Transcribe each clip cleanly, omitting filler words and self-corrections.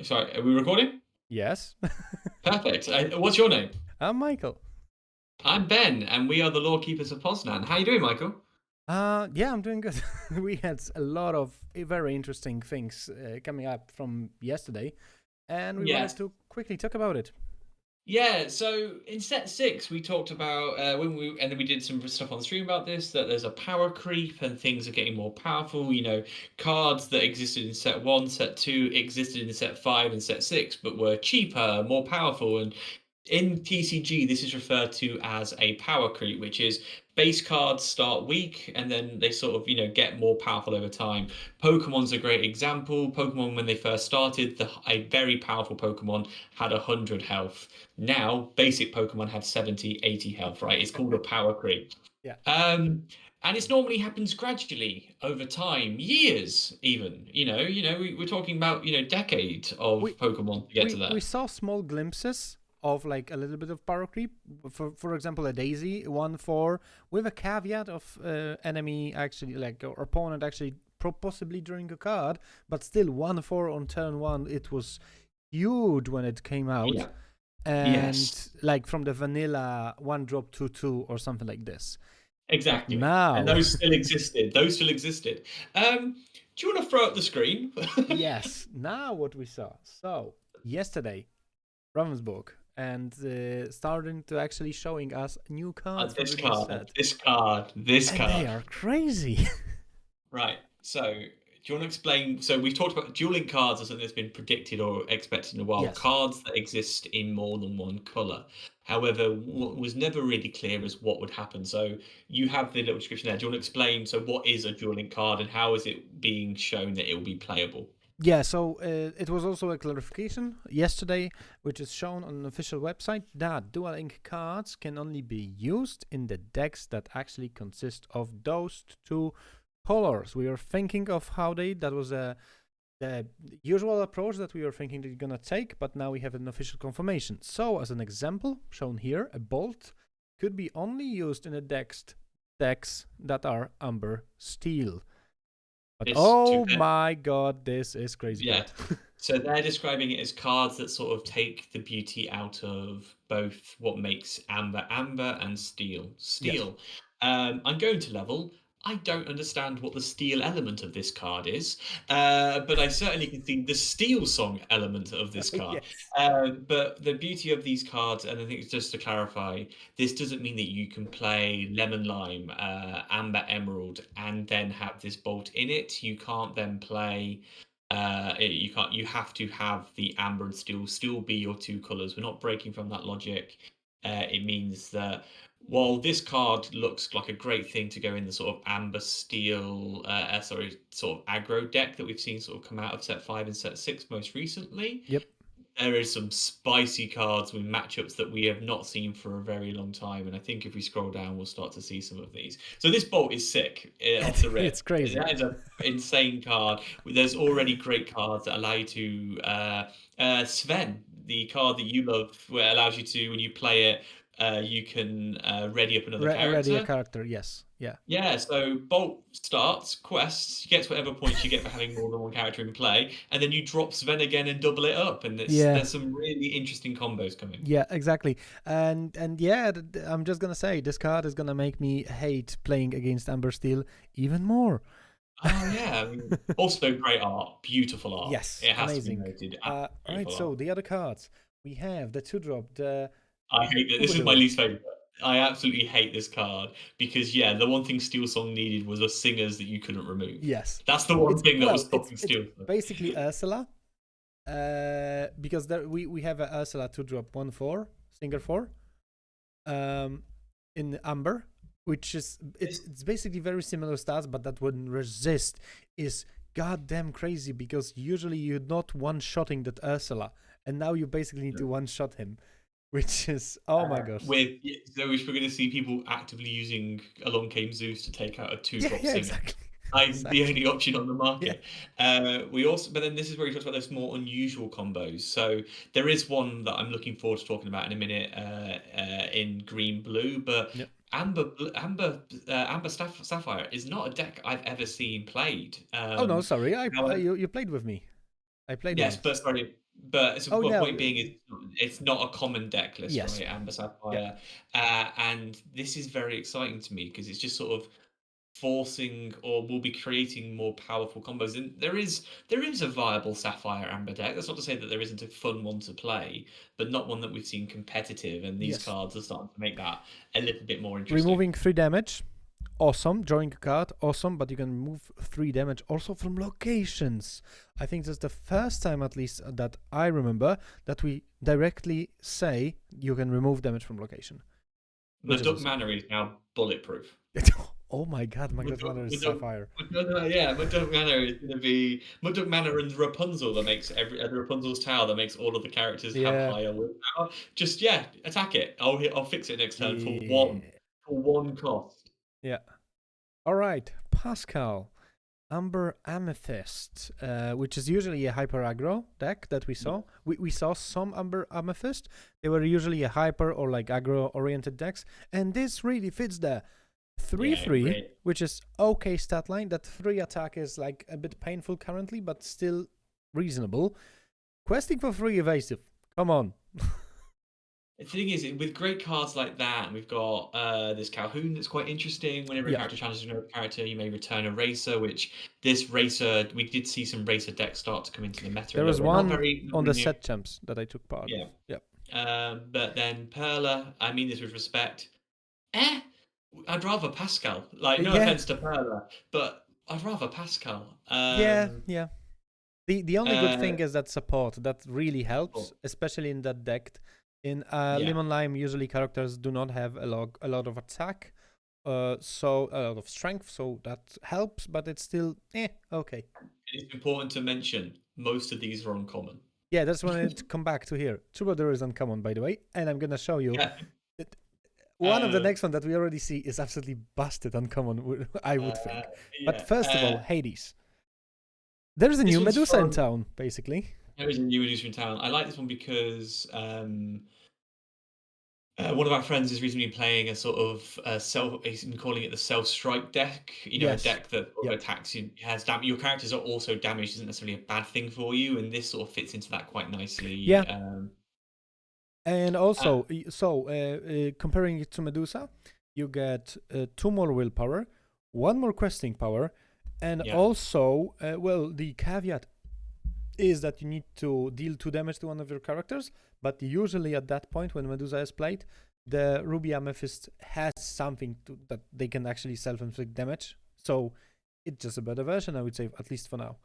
Sorry, are we recording? Yes. Perfect. What's your name? I'm Michael. I'm Ben, and we are the Lorekeepers of Poznan. How you doing, Michael? Yeah, I'm doing good. We had a lot of very interesting things coming up from yesterday, and we wanted Yes. to quickly talk about it. Yeah. So in set six, we talked about and then we did some stuff on stream about this. That there's a power creep and things are getting more powerful. Cards that existed in set one, set two existed in set five and set six, but were cheaper, more powerful, and in TCG, this is referred to as a power creep, which is base cards start weak and then they sort of, get more powerful over time. Pokemon's a great example. Pokemon, when they first started, a very powerful Pokemon had 100 health. Now, basic Pokemon have 70, 80 health, right? It's called a power creep. Yeah. And it normally happens gradually over time, years even. We're talking about decades of We Pokemon to get to we there. saw small glimpses of like a little bit of power creep. For example, a Daisy 1/4 with a caveat of enemy actually like or opponent actually possibly drawing a card, but still 1/4 on turn one. It was huge when it came out. Yeah. And Yes, like from the vanilla 1-drop 2/2 or something like this. But exactly. And now, those still existed. Those still existed. Do you want to throw up the screen? yes, now what we saw. So yesterday, Ravensburg, and starting to actually showing us new cards from This the new card, set, this card, this and they card. are crazy. Right. So, do you want to explain? So, we've talked about dual link cards as something that's been predicted or expected in a while. Yes. Cards that exist in more than one color. However, what was never really clear is what would happen. So, you have the little description there. Do you want to explain? So, what is a dual link card and how is it being shown that it will be playable? Yeah, so it was also a clarification yesterday, which is shown on an official website, that Dual Ink cards can only be used in the decks that actually consist of those two colors. We were thinking of how that was the usual approach that we were thinking they're gonna take, but now we have an official confirmation. So, as an example, shown here, a bolt could be only used in the decks that are Amber Steel. But It's oh to my god, this is crazy Yeah. card. So they're describing it as cards that sort of take the beauty out of both what makes amber amber and steel Yes. steel. I'm going to level. I don't understand what the steel element of this card is, but I certainly can see the steel song element of this card. Yes. But the beauty of these cards, and I think it's just to clarify, this doesn't mean that you can play lemon lime, amber emerald, and then have this bolt in it. You can't then play you can't. You have to have the amber and steel still be your two colors. We're not breaking from that logic. It means that while this card looks like a great thing to go in the sort of amber steel, sort of aggro deck that we've seen sort of come out of set five and set six most recently, Yep. there is some spicy cards with matchups that we have not seen for a very long time, and I think if we scroll down, we'll start to see some of these. So this bolt is sick off the rip. It's crazy. That is an insane card. There's already great cards that allow you to Sven, the card that you love, where it allows you to when you play it, you can ready up another Already a character. character, yes. Yeah. Yeah, so Bolt starts, quests, gets whatever points you get for having more than one character in play, and then you drop Sven again and double it up, and Yeah. there's some really interesting combos coming. Yeah, exactly. And yeah, I'm just gonna say this card is gonna make me hate playing against Amber Steel even more. Oh yeah, I mean, also great art, beautiful art. Yes, It has amazing. to be noted. All right, Beautiful so art. the other cards we have the 2-drop, the I hate that. This is my Troubadour. least favorite. I absolutely hate this card because yeah, the one thing Steel Song needed was a singers that you couldn't remove. Yes, That's the one thing that was it's stopping Steel Song. basically Ursula. Because we have a Ursula 2-drop 1/4 Stinger 4, in Amber, which is it's basically very similar stats, but that wouldn't resist is goddamn crazy because usually you're not one-shotting that Ursula, and now you basically need to one-shot him, which is oh my gosh. So we're going to see people actively using Along Came Zeus to take out a Yeah, two-drop yeah, singer. exactly. I'm the only option on the market. But then this is where he talks about those more unusual combos. So there is one that I'm looking forward to talking about in a minute in green blue, but Yep. Amber Sapphire is not a deck I've ever seen played. Oh no, sorry, However, you played with me. I played yes, once. but sorry. but so Oh my no. point being is it's not a common deck list, Yes. right? Amber Yeah. Sapphire, and this is very exciting to me because it's just sort of forcing or will be creating more powerful combos. And there is a viable Sapphire Amber deck. That's not to say that there isn't a fun one to play, but not one that we've seen competitive. And these Yes. cards are starting to make that a little bit more interesting. Removing 3 damage, awesome. Drawing a card, awesome. But you can remove 3 damage also from locations. I think that's the first time, at least, that I remember that we directly say you can remove damage from location. Muduk Manor is now bulletproof. Oh my god, Magnet Manor is Sapphire. Muduk Manor is going to be Muduk Manor and Rapunzel that makes the Rapunzel's tower that makes all of the characters have Yeah. higher willpower. Just attack it. I'll fix it next turn for one cost. Yeah. All right, Pascal. Amber Amethyst, which is usually a hyper aggro deck that we saw. We saw some Amber Amethyst. They were usually a hyper or like aggro oriented decks, and this really fits the 3/3, which is okay stat line. That 3 attack is like a bit painful currently, but still reasonable. Questing for 3 evasive. Come on. The thing is, with great cards like that, and we've got this Calhoun that's quite interesting. Whenever a character challenges another character, you may return a racer, which this racer, we did see some racer decks start to come into the meta. There was one on the set champs that I took part of. Yeah. But then Perla, I mean this with respect, I'd rather Pascal. Like, no offense to Perla, but I'd rather Pascal. Yeah. The only good thing is that support. That really helps, especially in that deck. In Lemon Lime, usually characters do not have a lot of attack, so a lot of strength, so that helps, but it's still okay. It's important to mention most of these are uncommon. Yeah, that's when it come back to here. Troubadour is uncommon, by the way, and I'm gonna show you. That one of the next one that we already see is absolutely busted uncommon, I would think. But first of all, Hades. There's a new Medusa in town, basically. There is a new Medusa in town. I like this one because one of our friends is recently playing a sort of he's been calling it the self-strike deck. You know, a deck that attacks you, has damage. Your characters are also damaged isn't necessarily a bad thing for you, and this sort of fits into that quite nicely. Yeah. And also, comparing it to Medusa, you get 2 more willpower, 1 more questing power, and also, the caveat is that you need to deal 2 damage to one of your characters, but usually at that point when Medusa is played, the Ruby Amethyst has something that they can actually self-inflict damage, so it's just a better version, I would say, at least for now.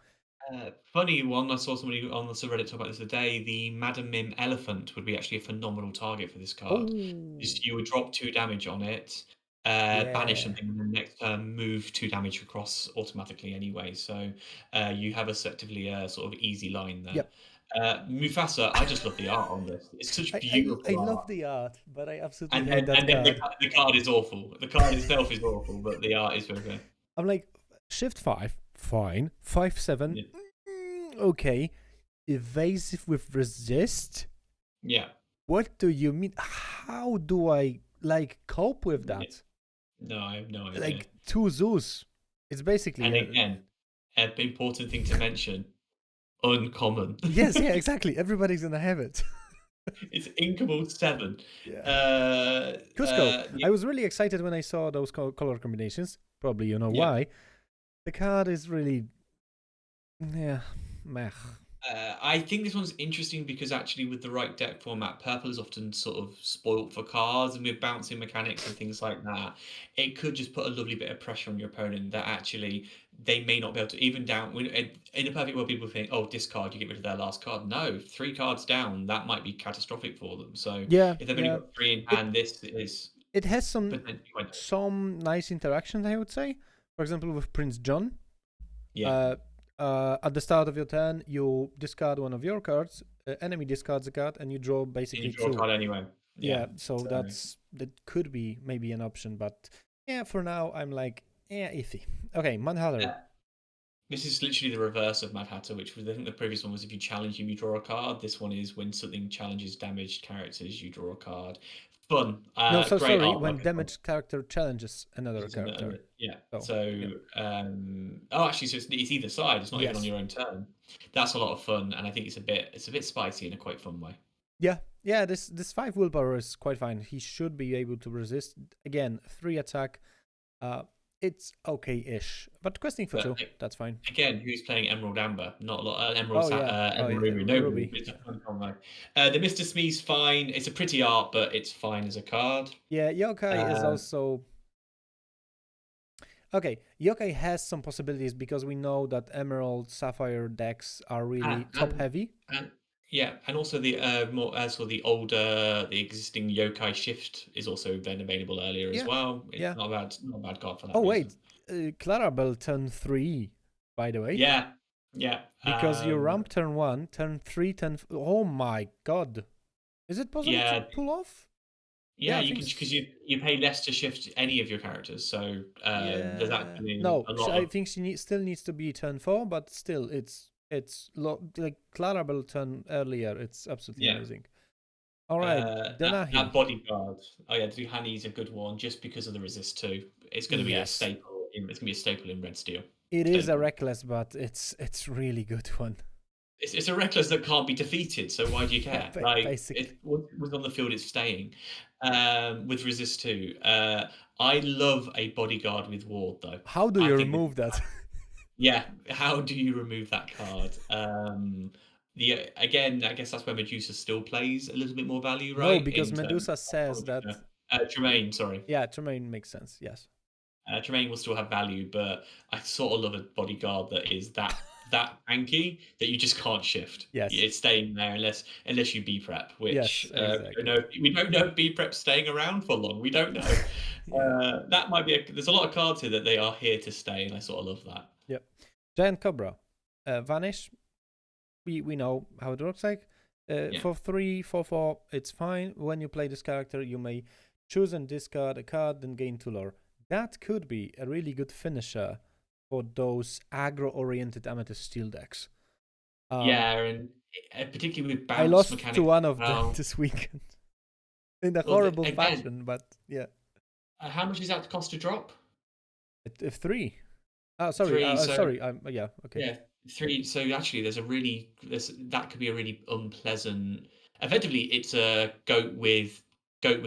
Funny one, I saw somebody on the subreddit talk about this today. The Madam Mim Elephant would be actually a phenomenal target for this card. You would drop 2 damage on it, banish something, and then next turn move 2 damage across automatically anyway. So you have effectively a sort of easy line there. Mufasa, I just love the art on this. It's such beautiful art. I love the art, but I absolutely hate that card. The card is awful. The card itself is awful, but the art is very good. I'm like, Shift 5, fine. 5/7, okay. Evasive with resist? Yeah. What do you mean? How do I, cope with that? No, I have no idea. Like, 2 Zeus. It's basically... And again, an important thing to mention, uncommon. Yes, exactly. Everybody's gonna have it. It's Inkable 7. Cusco. I was really excited when I saw those color combinations. Probably you know why. The card is really... meh. I think this one's interesting because actually with the right deck format, purple is often sort of spoilt for cards, and with bouncing mechanics and things like that, it could just put a lovely bit of pressure on your opponent that actually they may not be able to even down. In a perfect world, people think, oh, discard, you get rid of their last card. No, 3 cards down, that might be catastrophic for them. So if they've only got 3 in hand, this is... It has some nice interactions, I would say. For example, with Prince John. At the start of your turn, you discard one of your cards, enemy discards a card, and you draw basically and you draw 2. A card anyway. So that could be maybe an option, but for now I'm like, iffy. Okay, Mad Hatter. This is literally the reverse of Mad Hatter, which was, I think the previous one was if you challenge him, you draw a card. This one is when something challenges damaged characters, you draw a card. Fun. When damaged character challenges another character. Actually, so it's either side. It's not even on your own turn. That's a lot of fun, and I think it's a bit spicy in a quite fun way. Yeah. This 5 willpower is quite fine. He should be able to resist. Again, 3 attack. It's okay-ish, but questing for But 2, that's fine. again, who's playing Emerald Amber? Not a lot. Emerald, Oh yeah, Emerald Ruby. No, Ruby. it's a fun combo. The Mr. Smee's fine. It's a pretty art, but it's fine as a card. Yeah, Yokai is also okay. Yokai has some possibilities because we know that Emerald Sapphire decks are really top heavy. And yeah, and also the more as for the older, the existing Yokai Shift is also then available earlier as well. It's not a bad card for that reason. Wait, Clarabelle turn 3, by the way. Yeah. Because you ramp turn 1, turn 3, oh my god. Is it possible to pull off? Yeah, you can, because you pay less to shift any of your characters, so there's actually no. a lot I think she still needs to be turn 4, but still, it's like Clarabelle turn earlier. It's absolutely amazing. All right, Denahi. That bodyguard. Oh yeah, Duhani is a good one just because of the resist 2. It's going to be a staple. It's going to be a staple in Red Steel. It is a reckless, but it's really good one. It's a reckless that can't be defeated, so why do you care? Basically. Once on the field, it's staying. With resist 2, I love a bodyguard with ward though. How do you remove that? Yeah, how do you remove that card? Again, I guess that's where Medusa still plays a little bit more value, right? No, because Medusa says that. Tremaine, sorry. Yeah, Tremaine makes sense. Yes. Tremaine will still have value, but I sort of love a bodyguard that is that tanky that you just can't shift. Yes, it's staying there unless you B prep, which exactly. we don't know if B prep's staying around for long. We don't know. That might be. There's a lot of cards here that they are here to stay, and I sort of love that. Yep. Giant Cobra, Vanish. We know how it looks like. For 3, 4, it's fine. When you play this character, you may choose and discard a card, then gain 2 lore. That could be a really good finisher for those aggro-oriented Amethyst Steel decks. And particularly with bounce I lost mechanics to one of them this weekend in a horrible fashion, but yeah. How much is that to cost to drop? 3. Oh, sorry. 3, sorry. Yeah. Okay. Yeah, 3. So actually, that could be a really unpleasant. Effectively, it's a goat with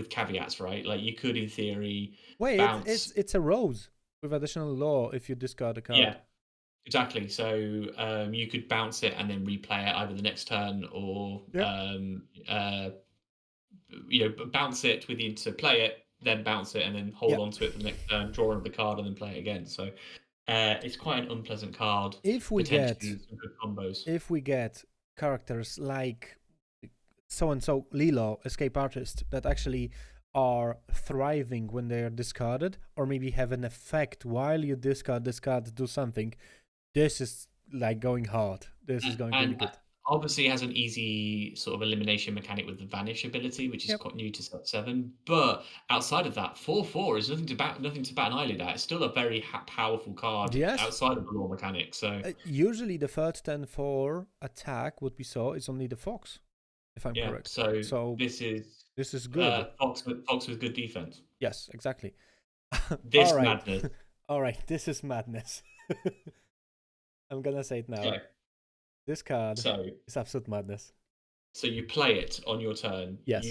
caveats, right? Like you could, in theory, bounce. It's a rose with additional lore if you discard a card. Yeah, exactly. So you could bounce it and then replay it either the next turn or bounce it with you to play it, then bounce it and then hold on to it for the next turn, draw another card and then play it again. So it's quite an unpleasant card. If we get some good combos. If we get characters like so-and-so Lilo, Escape Artist, that actually are thriving when they are discarded, or maybe have an effect while you discard do something, this is like going hard. This is going really good. Obviously, it has an easy sort of elimination mechanic with the Vanish ability, which is quite new to set 7. But outside of that, 4/4 is nothing to bat an eyelid at. It's still a very powerful card outside of the lore mechanic. So usually the third 10-4 attack, what we saw, is only the Fox, if I'm correct. So this is good. Fox with good defense. Yes, exactly. This madness. All right, this is madness. I'm gonna say it now. Okay. This card is absolute madness. So you play it on your turn. Yes.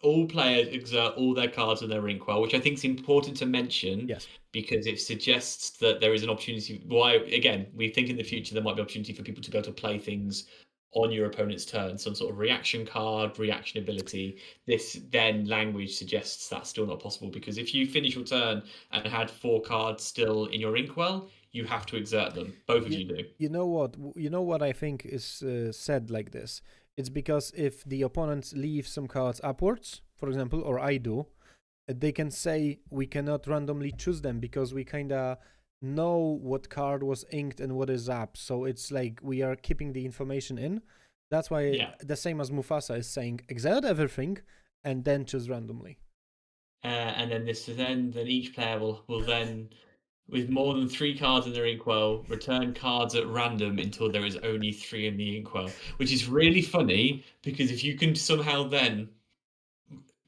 All players exert all their cards in their inkwell, which I think is important to mention. Yes. Because it suggests that there is an opportunity. Why? Again, we think in the future there might be opportunity for people to be able to play things on your opponent's turn, some sort of reaction card, reaction ability. This then language suggests that's still not possible, because if you finish your turn and had 4 cards still in your inkwell, you have to exert them. Both of you do. You know what I think is said like this? It's because if the opponents leave some cards upwards, for example, or I do, they can say we cannot randomly choose them because we kind of know what card was inked and what is up. So it's like we are keeping the information in. That's why the same as Mufasa is saying, exert everything and then choose randomly. And then then each player will then, with more than 3 cards in their inkwell, return cards at random until there is only 3 in the inkwell, which is really funny because if you can somehow then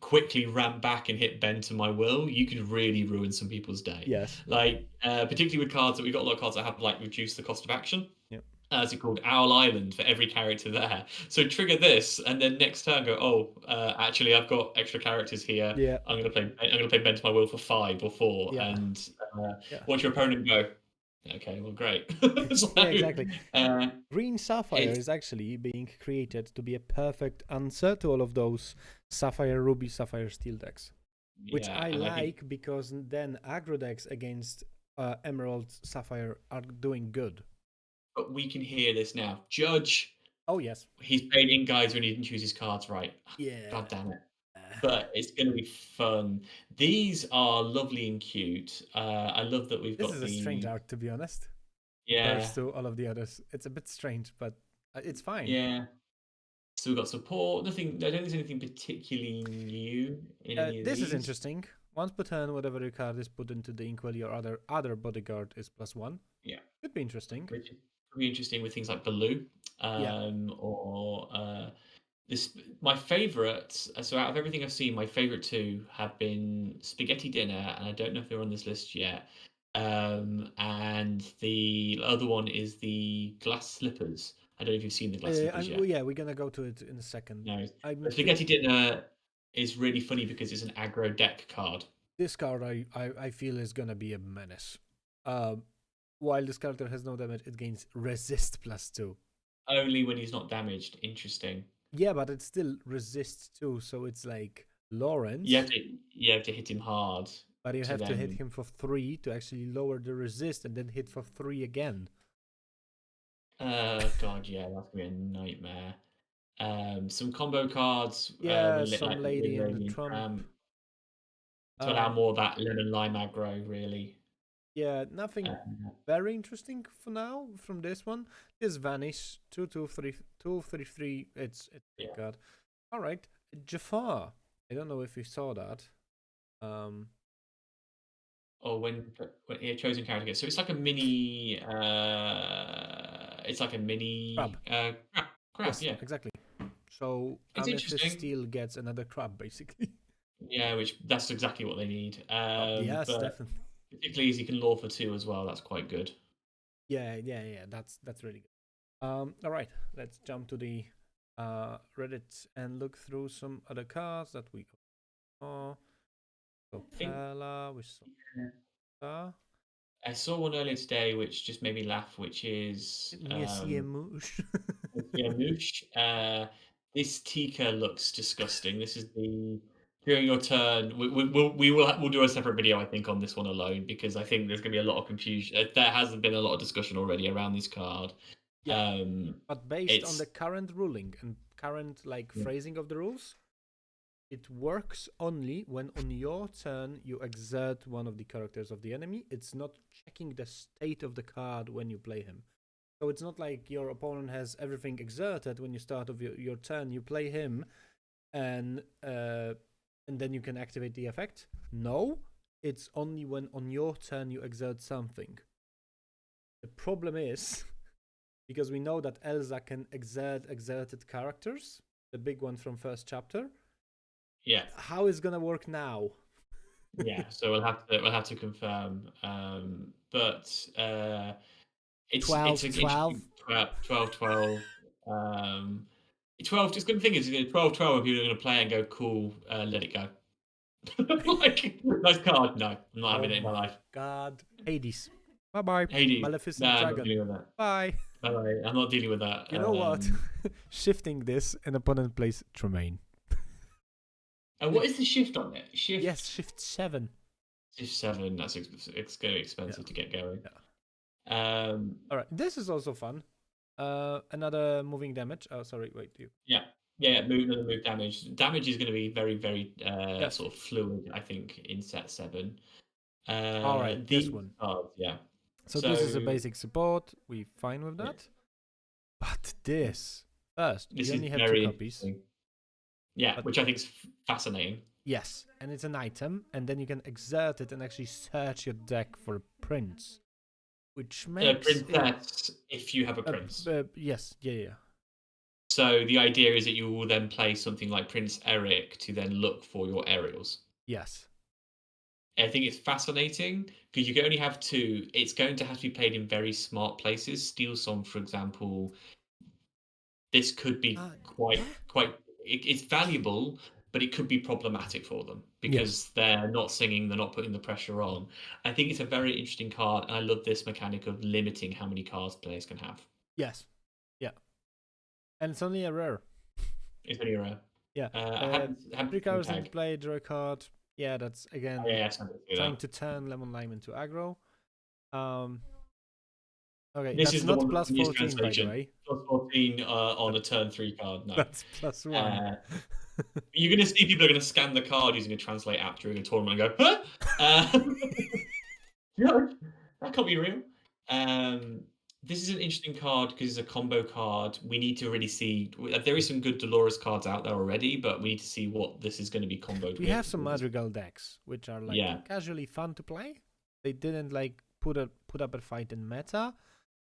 quickly ramp back and hit bend to my will, you could really ruin some people's day. Yes. Like particularly with cards that we've got a lot of cards that have like reduce the cost of action. Yep. as it called, Owl Island for every character there. So trigger this, and then next turn go, actually I've got extra characters here. Yeah, I'm gonna play Bend to My Will for 5 or 4, yeah, and yeah, watch your opponent go. Okay, well, great. So, yeah, exactly. uh, Green Sapphire it's is actually being created to be a perfect answer to all of those Sapphire Ruby, Sapphire Steel decks, which yeah, I and I think like because then aggro decks against Emerald Sapphire are doing good. but we can hear this now. Judge, Oh yes, he's playing in guys when he didn't choose his cards right. yeah. God damn it. But it's going to be fun. These are lovely and cute. I love that we've This got is a strange the art, to be honest, compared yeah, to all of the others. It's a bit strange, but it's fine. yeah. So we've got support. Nothing. I don't think there's anything particularly new in any of This is these. interesting. Once per turn, whatever your card is put into the inkwell, your other bodyguard is +1. Yeah, Could be interesting. which could be interesting with things like Baloo, Yeah. or this. My favourite. So out of everything I've seen, my favourite two have been Spaghetti Dinner, and I don't know if they're on this list yet. And the other one is the Glass Slippers. I don't know if you've seen the Glass Slippers yet. Yeah, we're gonna go to it in a second. No, I'm but Spaghetti Dinner is really funny because it's an aggro deck card. This card I feel is gonna be a menace. While this character has no damage, it gains resist +2. Only when he's not damaged. Interesting. Yeah, but it still resists too, so it's like Lawrence. You have to hit him hard. But you have to hit Then, him for 3 to actually lower the resist and then hit for 3 again. God, yeah, that's gonna be a nightmare. Some combo cards. Yeah, With some like lady in the Lady and trump. Tramp to allow Um, more of that lemon lime aggro. Really. yeah, nothing Uh, very interesting for now from this one. This Vanish 2/3. It's a yeah. card. All right, Jafar. I don't know if you saw that. Or when a chosen character gets, so it's like a mini. It's like a mini Crab. crab. Yes, Yeah, exactly. So it's Amethyst interesting. Steel gets another crab, basically. Yeah, which that's exactly what they need. Yes, But definitely. particularly as you can lure for 2 as well. That's quite good. Yeah. That's really good. All right, let's jump to the Reddit and look through some other cards that we saw. So I think Pella, we saw. I saw one earlier today, which just made me laugh. Which is Monsieur Mouche. yeah, Moosh. This Tika looks disgusting. This is the during your turn. We'll do a separate video, I think, on this one alone because I think there's going to be a lot of confusion. There hasn't been a lot of discussion already around this card. Yeah, but based on It's the current ruling and current like phrasing of the rules, it works only when on your turn you exert one of the characters of the enemy. It's not checking the state of the card when you play him. So it's not like your opponent has everything exerted when you start of your turn. You play him, and then you can activate the effect. No, it's only when on your turn you exert something. The problem is because we know that Elsa can exert exerted characters, the big one from first chapter. yeah. How is gonna work now? Yeah, so we'll have to confirm. But it's 12, an 12. interesting 12, 12. 12. Just good thing is 12, 12. When people are going to play and go, cool, let it go. Like nice card. No, I'm not Oh having it in my my life. god. Hades. Bye bye. Hades. Maleficent Nah, I'm not Dragon. dealing with that. Bye. Bye. I'm not dealing with that. You know what? Shifting this, an opponent plays Tremaine. And what is the shift on it? Shift. Yes, shift 7. Shift 7. It's going to be expensive to get going. Yeah. All right. This is also fun. Another moving damage. Oh, sorry. Wait. You. Yeah. Move damage. Damage is going to be very, very Yes. sort of fluid, I think, in set 7. All right. This one. Cards, yeah. So this is a basic support. We fine with that. Yeah. But this first, This you is only have very 2 copies. Yeah, which I think is fascinating. Yes, and it's an item, and then you can exert it and actually search your deck for a prince, which makes princess if you have a prince. Yes, yeah. So the idea is that you will then play something like Prince Eric to then look for your aerials. Yes. I think it's fascinating because you can only have two. It's going to have to be played in very smart places. Steel Song, for example, this could be Yeah. it's valuable, but it could be problematic for them Yes. because they're not singing, they're not putting the pressure on. I think it's a very interesting card, and I love this mechanic of limiting how many cards players can have. Yes. Yeah. And it's only a rare. It's very rare. Yeah. I haven't 3 seen cards into tag. play, draw a card. Yeah, that's Oh, again yeah, I haven't seen trying that. to turn Lemon Lime into aggro. Okay, This that's is the not one plus that needs 14, by the translation. way. Plus 14 on a turn 3 card. No. That's +1. You're going to see people are going to scan the card using a translate app during a tournament and go, huh? No, that can't be real. This is an interesting card because it's a combo card. We need to really see. There is some good Dolores cards out there already, but we need to see what this is going to be comboed We with. have some Madrigal decks, which are like Yeah. casually fun to play. They didn't like put up a fight in meta,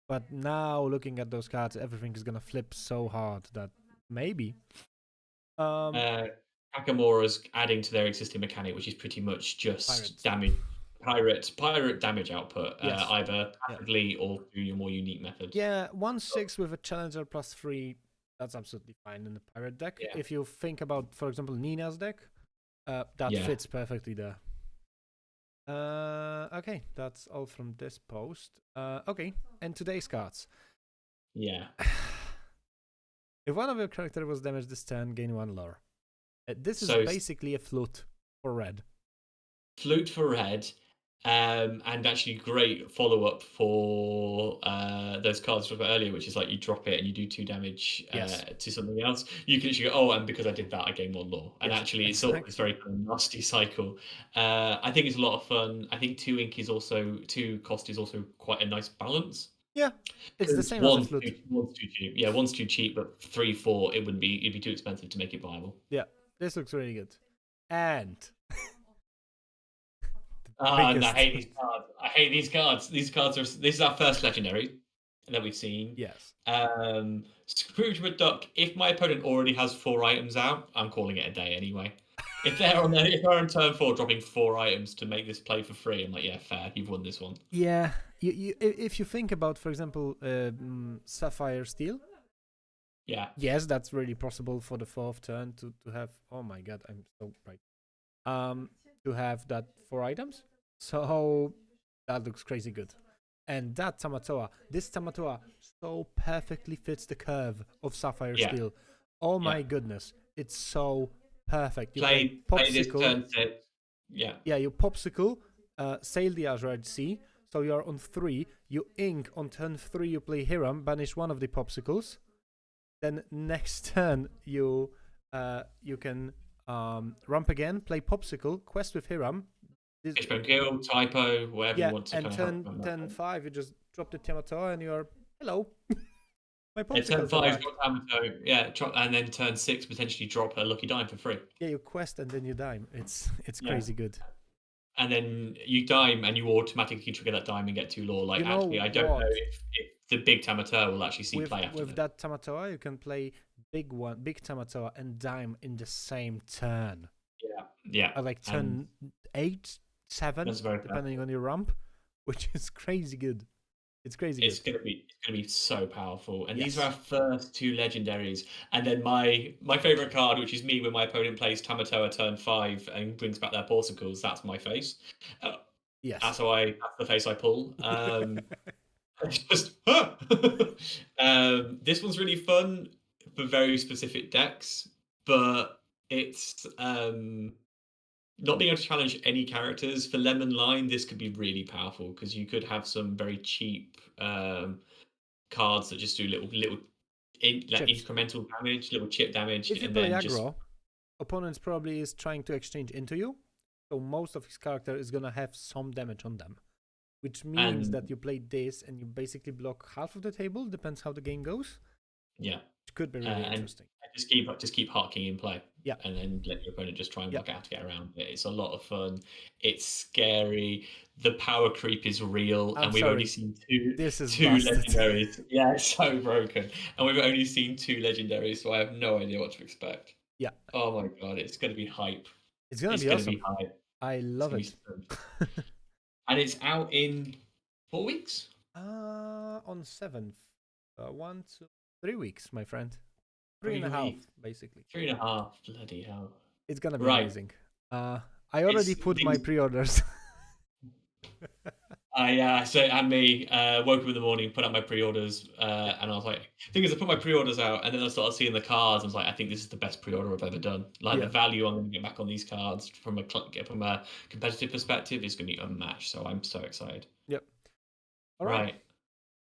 but now looking at those cards, everything is gonna flip so hard that maybe. Nakamura's adding to their existing mechanic, which is pretty much just Pirates. damage, pirate damage output, Yes. either passively or through your more unique methods. Yeah, 1/6 with a challenger +3. That's absolutely fine in the pirate deck. Yeah. If you think about, for example, Nina's deck, that fits perfectly there. Okay, that's all from this post. Okay, and today's cards. Yeah. If one of your character was damaged this turn, gain 1 lore. This is So- basically a flute for red. Flute for red, and actually great follow up for those cards we talked about earlier, which is like you drop it and you do 2 damage Yes. to something else. You can actually go, oh, and because I did that, I gain 1 lore. And Yes, actually, it's sort of this very kind of nasty cycle. I think it's a lot of fun. I think 2 ink is also 2 cost is also quite a nice balance. Yeah, it's the same as the flute. One's too cheap. Yeah, one's too cheap, but 3, 4, it'd be too expensive to make it viable. Yeah, this looks really good. And I biggest- hate these cards. I hate these cards. This is our first legendary that we've seen. yes, Scrooge McDuck. If my opponent already has 4 items out, I'm calling it a day anyway. If they're on turn 4 dropping 4 items to make this play for free, I'm like, yeah, fair. You've won this one. yeah. If you think about, for example, Sapphire Steel. Yeah. Yes, that's really possible for the 4th turn to have. Oh my god, I'm so right. To have that 4 items. So that looks crazy good. And that this Tamatoa so perfectly fits the curve of Sapphire Steel. Oh my goodness, it's so perfect. You play this turn 6. Yeah. Yeah, you popsicle, sail the Azure Sea. So you're on 3. You ink on turn 3. You play Hiram, banish one of the popsicles. Then next turn you can ramp again, play popsicle, quest with Hiram. Fishbone Kill, typo, whatever you want to. And turn 5 you just drop the Tamatoa and you're hello. My popsicle. Turn 5 got Tamato, and then turn 6 potentially drop a lucky dime for free. Yeah, you quest and then you dime. It's crazy good. And then you dime and you automatically trigger that dime and get 2 lore. Like, actually, I don't know if the big Tamatoa will actually see play after with that Tamatoa, you can play big Tamatoa and dime in the same turn. Yeah. Like turn 8, 7, depending on your ramp, which is crazy good. It's crazy. It's gonna be so powerful. And these are our first 2 legendaries. And then my favorite card, which is me when my opponent plays Tamatoa turn 5 and brings back their porticles. That's my face. Yes, that's the face I pull. Just this one's really fun for very specific decks, but it's not being able to challenge any characters. For Lemon Line, this could be really powerful because you could have some very cheap cards that just do little incremental damage, little chip damage. If you play aggro, opponents probably is trying to exchange into you, so most of his character is gonna have some damage on them, which means that you play this and you basically block half of the table. Depends how the game goes. Yeah, it could be really interesting. Just keep Heart King in play. Yeah, and then let your opponent just try and work out how to get around it. It's a lot of fun. It's scary. The power creep is real, and we've only seen 2 legendaries. Yeah, it's so broken, and we've only seen 2 legendaries, so I have no idea what to expect. Yeah. Oh my god, it's going to be hype. It's going to be awesome. Be hype. I It's love gonna be it. superb. And it's out in 4 weeks. On 7th. 1, 2, 3 weeks, my friend. 3 3.5, weeks. basically. 3.5. Bloody hell. It's gonna be Right. amazing. I already It's put my these. pre-orders. And me woke up in the morning, put out my pre-orders, and I was like, thing is, I put my pre-orders out, and then I started seeing the cards. I was like, I think this is the best pre-order I've ever done. Like Yeah. the value I'm going to get back on these cards from a competitive perspective is going to be unmatched. So I'm so excited. Yep. All right.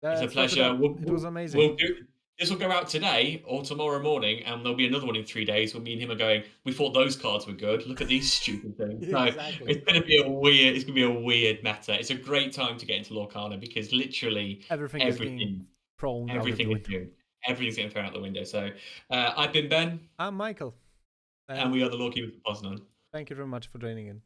Right, it's a Let's wrap it pleasure. up. It was amazing. We'll do. This will go out today or tomorrow morning, and there'll be another one in 3 days where me and him are going. We thought those cards were good. Look at these stupid things. So Exactly. it's going to be a weird. It's going to be a weird meta. It's a great time to get into Lorcana because literally Everything is being thrown out of the everything is window. new. Everything's getting thrown out the window. So I've been Ben, I'm Michael. and we are the Lorekeepers of Poznan. Thank you very much for joining in.